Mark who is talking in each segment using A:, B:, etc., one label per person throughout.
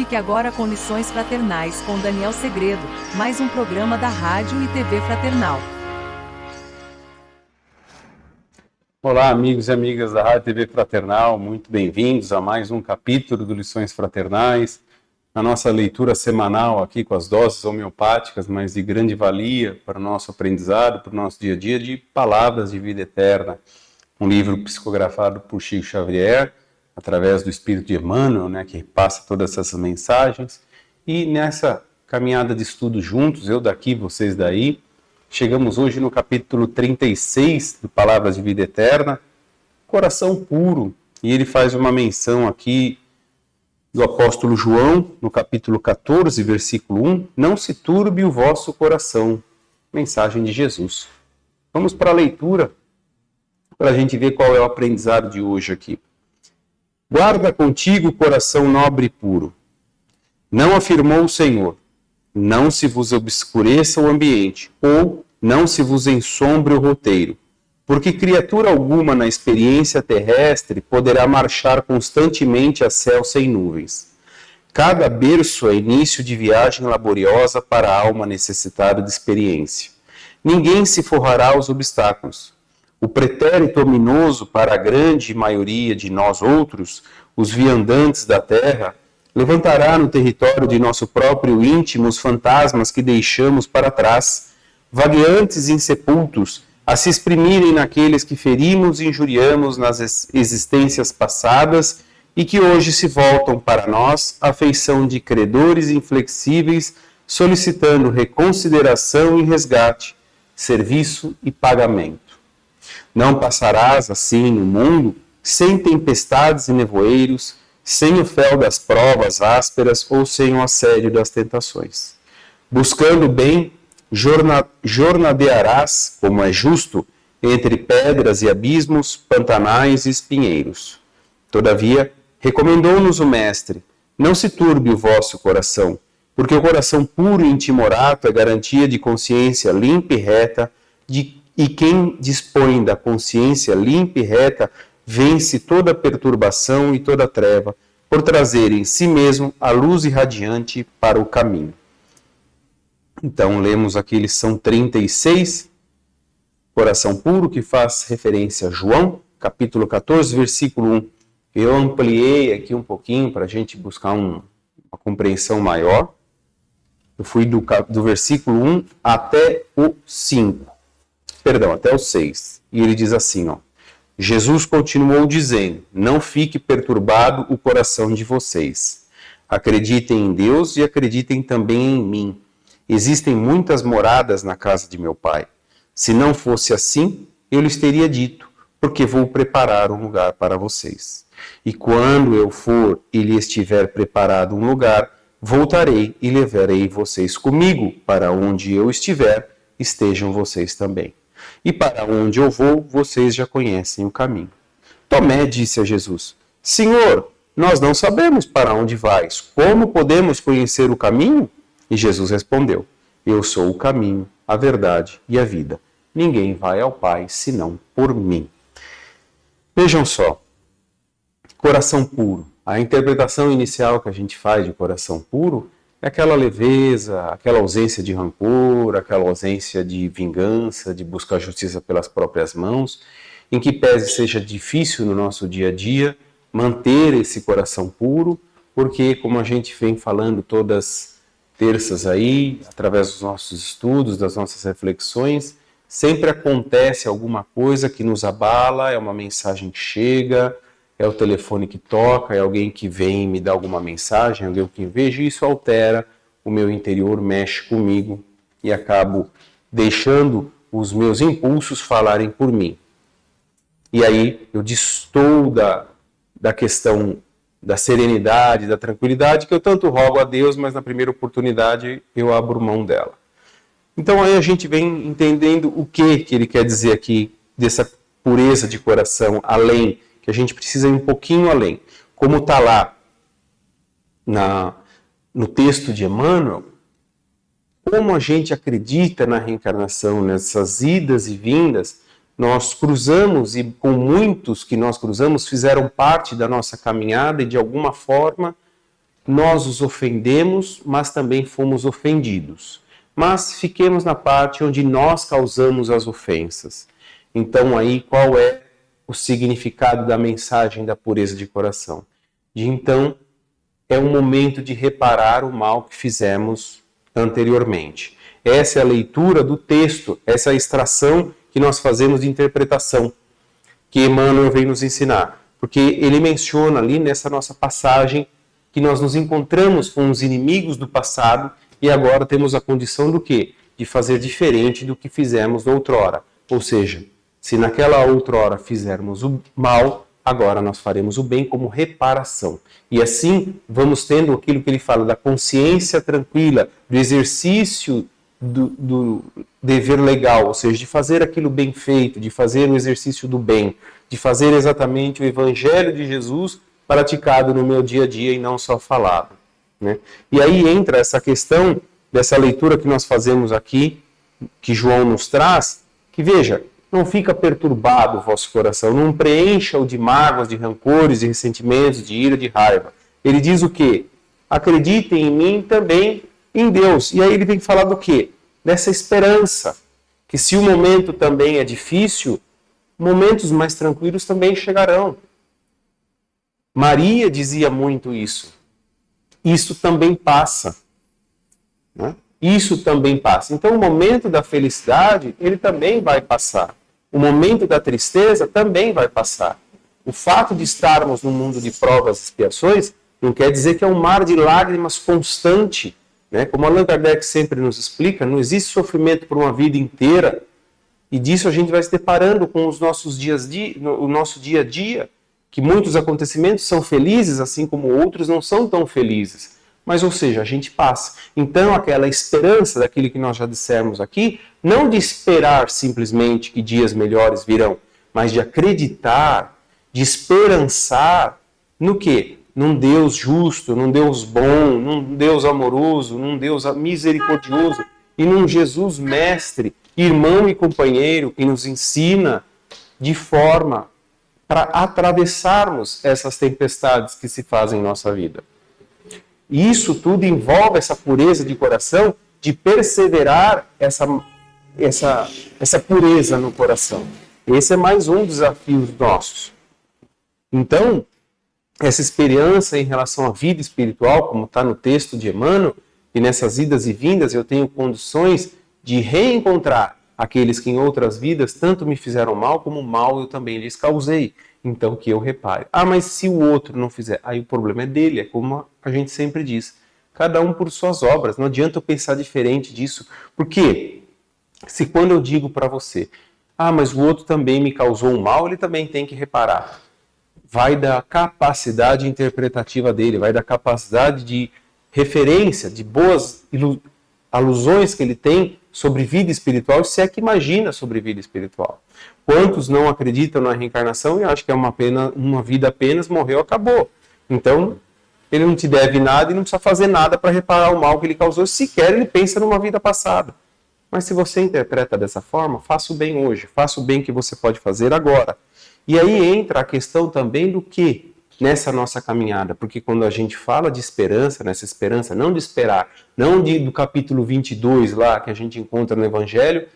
A: Fique agora com Lições Fraternais com Daniel Segredo, mais um programa da Rádio e TV Fraternal.
B: Olá, amigos e amigas da Rádio e TV Fraternal, muito bem-vindos a mais um capítulo do Lições Fraternais, a nossa leitura semanal aqui com as doses homeopáticas, mas de grande valia para o nosso aprendizado, para o nosso dia a dia, de Palavras de Vida Eterna, um livro psicografado por Chico Xavier, através do Espírito de Emmanuel, que passa todas essas mensagens. E nessa caminhada de estudo juntos, eu daqui, vocês daí, chegamos hoje no capítulo 36 do Palavras de Vida Eterna, Coração Puro. E ele faz uma menção aqui do apóstolo João, no capítulo 14, versículo 1, não se turbe o vosso coração. Mensagem de Jesus. Vamos para a leitura, para a gente ver qual é o aprendizado de hoje aqui. Guarda contigo o coração nobre e puro. Não afirmou o Senhor, não se vos obscureça o ambiente, ou não se vos ensombre o roteiro, porque criatura alguma na experiência terrestre poderá marchar constantemente a céu sem nuvens. Cada berço é início de viagem laboriosa para a alma necessitada de experiência. Ninguém se forrará aos obstáculos. O pretérito ominoso para a grande maioria de nós outros, os viandantes da terra, levantará no território de nosso próprio íntimo os fantasmas que deixamos para trás, vagueantes e insepultos, a se exprimirem naqueles que ferimos e injuriamos nas existências passadas e que hoje se voltam para nós à feição de credores inflexíveis, solicitando reconsideração e resgate, serviço e pagamento. Não passarás assim no mundo sem tempestades e nevoeiros, sem o fel das provas ásperas ou sem o assédio das tentações. Buscando o bem, jornadearás, como é justo, entre pedras e abismos, pantanais e espinheiros. Todavia, recomendou-nos o Mestre, não se turbe o vosso coração, porque o coração puro e intimorato é garantia de consciência limpa e reta, e quem dispõe da consciência limpa e reta vence toda perturbação e toda treva, por trazer em si mesmo a luz irradiante para o caminho. Então, lemos aqui lição 36, Coração Puro, que faz referência a João, capítulo 14, versículo 1. Eu ampliei aqui um pouquinho para a gente buscar uma compreensão maior. Eu fui do versículo 1 até o 5. Até o 6. E ele diz assim, Jesus continuou dizendo, não fique perturbado o coração de vocês. Acreditem em Deus e acreditem também em mim. Existem muitas moradas na casa de meu Pai. Se não fosse assim, eu lhes teria dito, porque vou preparar um lugar para vocês. E quando eu for e lhes tiver preparado um lugar, voltarei e levarei vocês comigo, para onde eu estiver, estejam vocês também. E para onde eu vou, vocês já conhecem o caminho. Tomé disse a Jesus, Senhor, nós não sabemos para onde vais. Como podemos conhecer o caminho? E Jesus respondeu, eu sou o caminho, a verdade e a vida. Ninguém vai ao Pai senão por mim. Vejam só, coração puro. A interpretação inicial que a gente faz de coração puro é aquela leveza, aquela ausência de rancor, aquela ausência de vingança, de buscar justiça pelas próprias mãos, em que pese seja difícil no nosso dia a dia manter esse coração puro, porque, como a gente vem falando todas terças aí, através dos nossos estudos, das nossas reflexões, sempre acontece alguma coisa que nos abala, é uma mensagem que chega, é o telefone que toca, é alguém que vem me dar alguma mensagem, alguém que vejo, e isso altera o meu interior, mexe comigo e acabo deixando os meus impulsos falarem por mim. E aí eu destoo da questão da serenidade, da tranquilidade, que eu tanto rogo a Deus, mas na primeira oportunidade eu abro mão dela. Então aí a gente vem entendendo o que ele quer dizer aqui, dessa pureza de coração, além, que a gente precisa ir um pouquinho além. Como está lá no texto de Emmanuel, como a gente acredita na reencarnação, nessas idas e vindas, nós cruzamos, e com muitos que nós cruzamos fizeram parte da nossa caminhada e de alguma forma nós os ofendemos, mas também fomos ofendidos. Mas fiquemos na parte onde nós causamos as ofensas. Então aí qual é o significado da mensagem da pureza de coração? Então é um momento de reparar o mal que fizemos anteriormente. Essa é a leitura do texto, essa é a extração que nós fazemos de interpretação, que Emmanuel vem nos ensinar. Porque ele menciona ali nessa nossa passagem que nós nos encontramos com os inimigos do passado e agora temos a condição do quê? De fazer diferente do que fizemos outrora. Ou seja, se naquela outrora fizermos o mal, agora nós faremos o bem como reparação. E assim vamos tendo aquilo que ele fala da consciência tranquila, do exercício do dever legal, ou seja, de fazer aquilo bem feito, de fazer o exercício do bem, de fazer exatamente o Evangelho de Jesus praticado no meu dia a dia e não só falado. Né? E aí entra essa questão dessa leitura que nós fazemos aqui, que João nos traz, que veja, não fica perturbado o vosso coração, não preencha-o de mágoas, de rancores, de ressentimentos, de ira, de raiva. Ele diz o quê? Acreditem em mim também em Deus. E aí ele vem falar do quê? Dessa esperança, que se o momento também é difícil, momentos mais tranquilos também chegarão. Maria dizia muito isso. Isso também passa. Né? Isso também passa. Então o momento da felicidade, ele também vai passar. O momento da tristeza também vai passar. O fato de estarmos num mundo de provas e expiações não quer dizer que é um mar de lágrimas constante. Né? Como Allan Kardec sempre nos explica, não existe sofrimento por uma vida inteira. E disso a gente vai se deparando com os nossos o nosso dia a dia, que muitos acontecimentos são felizes, assim como outros não são tão felizes. Mas, ou seja, a gente passa. Então, aquela esperança daquilo que nós já dissemos aqui, não de esperar simplesmente que dias melhores virão, mas de acreditar, de esperançar no quê? Num Deus justo, num Deus bom, num Deus amoroso, num Deus misericordioso e num Jesus mestre, irmão e companheiro que nos ensina de forma para atravessarmos essas tempestades que se fazem em nossa vida. E isso tudo envolve essa pureza de coração, de perseverar essa pureza no coração. Esse é mais um desafio nossos. Então, essa experiência em relação à vida espiritual, como está no texto de Emmanuel, e nessas idas e vindas eu tenho condições de reencontrar aqueles que em outras vidas tanto me fizeram mal, como mal eu também lhes causei. Então que eu repare. Ah, mas se o outro não fizer, aí o problema é dele, é como a gente sempre diz. Cada um por suas obras, não adianta eu pensar diferente disso. Porque se quando eu digo para você, ah, mas o outro também me causou um mal, ele também tem que reparar. Vai da capacidade interpretativa dele, vai da capacidade de referência, de boas alusões que ele tem sobre vida espiritual, se é que imagina sobre vida espiritual. Quantos não acreditam na reencarnação e acham que é uma vida apenas, morreu, acabou. Então, ele não te deve nada e não precisa fazer nada para reparar o mal que ele causou, sequer ele pensa numa vida passada. Mas se você interpreta dessa forma, faça o bem hoje, faça o bem que você pode fazer agora. E aí entra a questão também do que nessa nossa caminhada, porque quando a gente fala de esperança, nessa esperança, não de esperar, não do capítulo 22 lá que a gente encontra no Evangelho,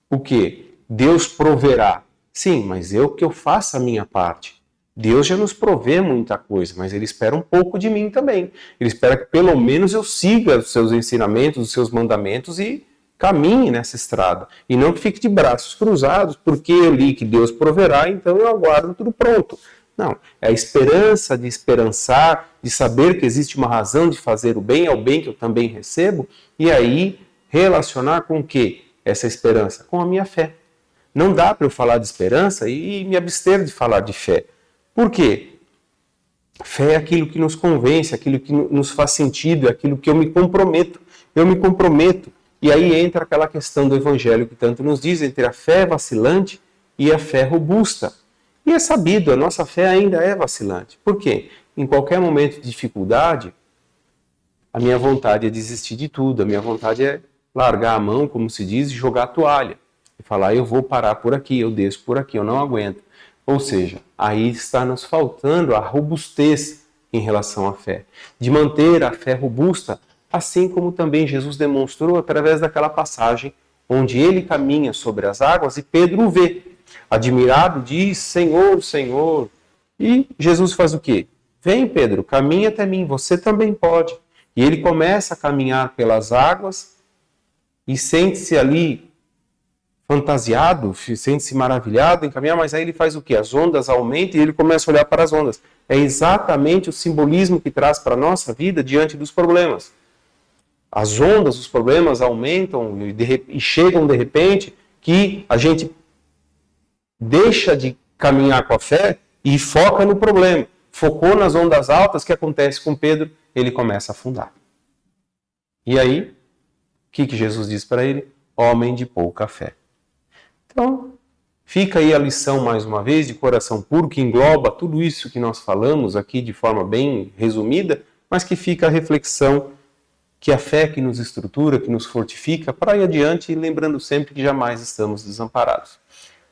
B: o que? Deus proverá. Sim, mas eu faça a minha parte. Deus já nos provê muita coisa, mas Ele espera um pouco de mim também. Ele espera que pelo menos eu siga os seus ensinamentos, os seus mandamentos e caminhe nessa estrada. E não que fique de braços cruzados, porque eu li que Deus proverá, então eu aguardo tudo pronto. Não, é a esperança de esperançar, de saber que existe uma razão de fazer o bem, é o bem que eu também recebo, e aí relacionar com o quê? Essa esperança? Com a minha fé. Não dá para eu falar de esperança e me abster de falar de fé. Por quê? Fé é aquilo que nos convence, aquilo que nos faz sentido, é aquilo que eu me comprometo. Eu me comprometo. E aí entra aquela questão do Evangelho que tanto nos diz, entre a fé vacilante e a fé robusta. E é sabido, a nossa fé ainda é vacilante. Por quê? Em qualquer momento de dificuldade, a minha vontade é desistir de tudo, a minha vontade é largar a mão, como se diz, e jogar a toalha. E falar, eu vou parar por aqui, eu desço por aqui, eu não aguento. Ou seja, aí está nos faltando a robustez em relação à fé, de manter a fé robusta, assim como também Jesus demonstrou através daquela passagem onde ele caminha sobre as águas e Pedro o vê. Admirado, diz: Senhor, Senhor. E Jesus faz o quê? Vem, Pedro, caminha até mim, você também pode. E ele começa a caminhar pelas águas e sente-se ali fantasiado, sente-se maravilhado em caminhar, mas aí ele faz o quê? As ondas aumentam e ele começa a olhar para as ondas. É exatamente o simbolismo que traz para a nossa vida diante dos problemas. As ondas, os problemas aumentam e chegam de repente que a gente deixa de caminhar com a fé e foca no problema. Focou nas ondas altas, o que acontece com Pedro? Ele começa a afundar. E aí, o que Jesus diz para ele? Homem de pouca fé. Então, fica aí a lição mais uma vez de coração puro, que engloba tudo isso que nós falamos aqui de forma bem resumida, mas que fica a reflexão que a fé que nos estrutura, que nos fortifica para ir adiante, lembrando sempre que jamais estamos desamparados.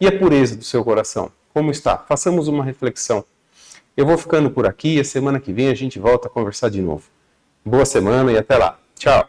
B: E a pureza do seu coração? Como está? Façamos uma reflexão. Eu vou ficando por aqui e a semana que vem a gente volta a conversar de novo. Boa semana e até lá. Tchau!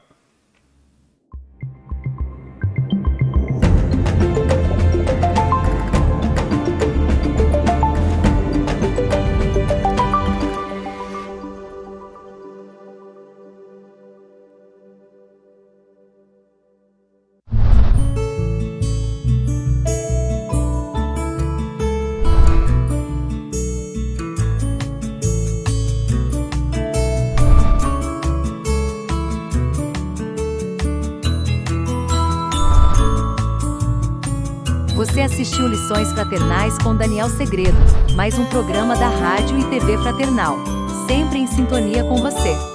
A: Você assistiu Lições Fraternais com Daniel Segredo, mais um programa da Rádio e TV Fraternal, sempre em sintonia com você.